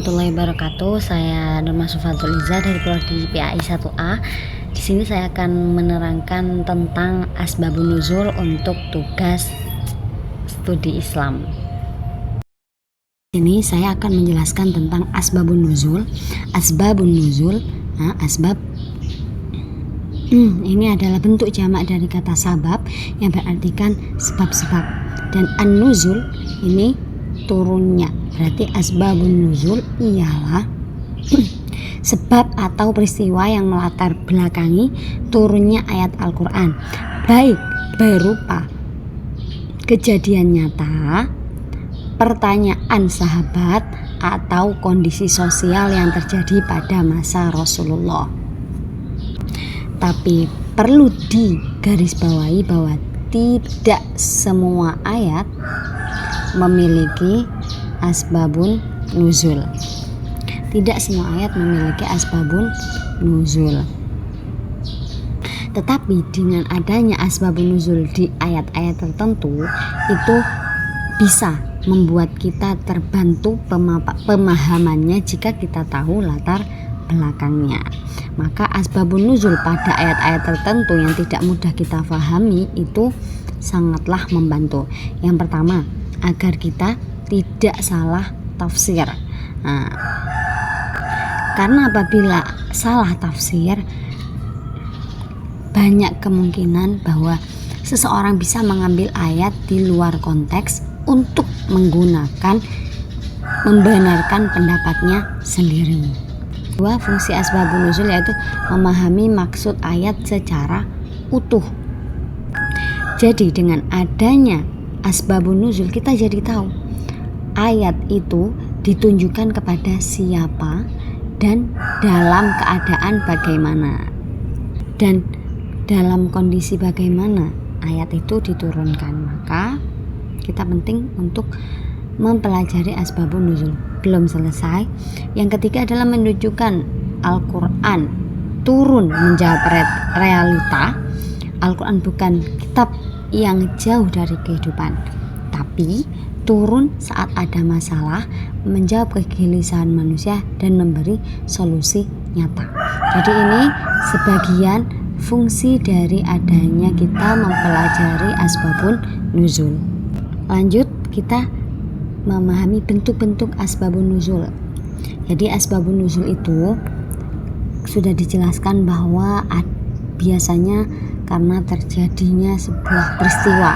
warahmatullahi wabarakatuh. Saya Nurma Sufatul Iza dari Prodi PAI 1A. Di sini saya akan menerangkan tentang asbabun nuzul untuk tugas studi Islam. Ini saya akan menjelaskan tentang asbabun nuzul. Asbabun nuzul, asbab ini adalah bentuk jamak dari kata sabab yang berartikan sebab-sebab, dan an-nuzul ini turunnya. Berarti asbabun nuzul ialah sebab atau peristiwa yang melatar belakangi turunnya ayat Al-Quran, baik berupa kejadian nyata, pertanyaan sahabat, atau kondisi sosial yang terjadi pada masa Rasulullah. Tapi perlu digarisbawahi bahwa tidak semua ayat memiliki asbabun nuzul. Tidak semua ayat memiliki asbabun nuzul. Tetapi dengan adanya asbabun nuzul di ayat-ayat tertentu, itu bisa membuat kita terbantu pemahamannya jika kita tahu latar belakangnya. Maka asbabun nuzul pada ayat-ayat tertentu yang tidak mudah kita pahami itu sangatlah membantu. Yang pertama, agar kita tidak salah tafsir. Karena apabila salah tafsir, banyak kemungkinan bahwa seseorang bisa mengambil ayat di luar konteks untuk membenarkan pendapatnya sendiri. Dua, fungsi asbabun nuzul yaitu memahami maksud ayat secara utuh. Jadi dengan adanya asbabun nuzul kita jadi tahu ayat itu ditunjukkan kepada siapa dan dalam keadaan bagaimana, dan dalam kondisi bagaimana ayat itu diturunkan. Maka kita penting untuk mempelajari asbabun nuzul. Belum selesai, yang ketiga adalah menunjukkan Al-Quran turun menjawab realita. Al-Quran bukan kitab yang jauh dari kehidupan, tapi turun saat ada masalah, menjawab kegelisahan manusia dan memberi solusi nyata. Jadi ini sebagian fungsi dari adanya kita mempelajari asbabun nuzul. Lanjut, kita memahami bentuk-bentuk asbabun nuzul. Jadi asbabun nuzul itu sudah dijelaskan bahwa biasanya karena terjadinya sebuah peristiwa,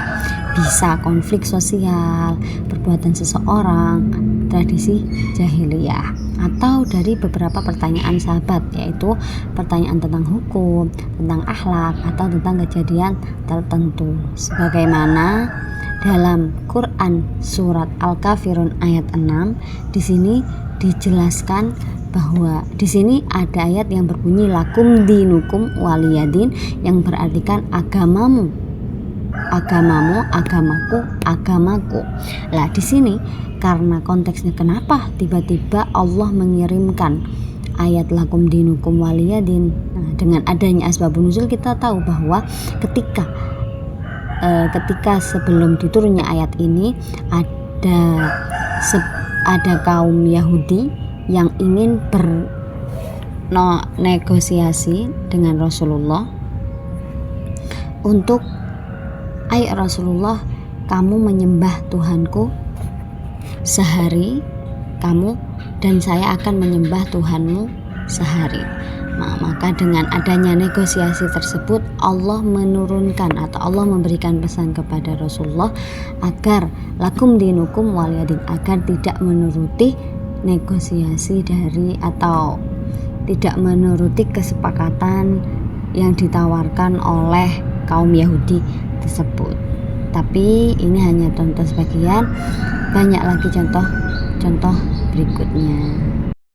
bisa konflik sosial, perbuatan seseorang, tradisi jahiliyah, atau dari beberapa pertanyaan sahabat, yaitu pertanyaan tentang hukum, tentang akhlak, atau tentang kejadian tertentu. Sebagaimana dalam Quran surat Al-Kafirun ayat 6, di sini dijelaskan bahwa di sini ada ayat yang berbunyi lakum dinukum waliyadin, yang berartikan agamamu, agamaku, agamaku. Lah di sini karena konteksnya, kenapa tiba-tiba Allah mengirimkan ayat lakum dinukum waliyadin? Nah, dengan adanya asbabun nuzul kita tahu bahwa ketika sebelum diturunnya ayat ini ada kaum Yahudi yang ingin bernegosiasi dengan Rasulullah untuk, "Ai Rasulullah, kamu menyembah Tuhanku sehari, kamu dan saya akan menyembah Tuhanmu sehari." Nah, maka dengan adanya negosiasi tersebut, Allah menurunkan atau Allah memberikan pesan kepada Rasulullah agar lakum dinukum waliyadin, agar tidak menuruti negosiasi dari atau tidak menuruti kesepakatan yang ditawarkan oleh kaum Yahudi tersebut. Tapi ini hanya contoh sebagian, banyak lagi contoh berikutnya.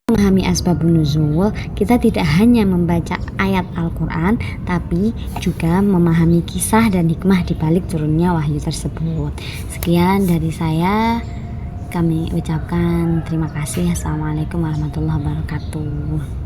Memahami asbabun nuzul, kita tidak hanya membaca ayat Al-Quran, tapi juga memahami kisah dan hikmah di balik turunnya wahyu tersebut. Sekian dari saya, kami ucapkan terima kasih. Assalamualaikum warahmatullahi wabarakatuh.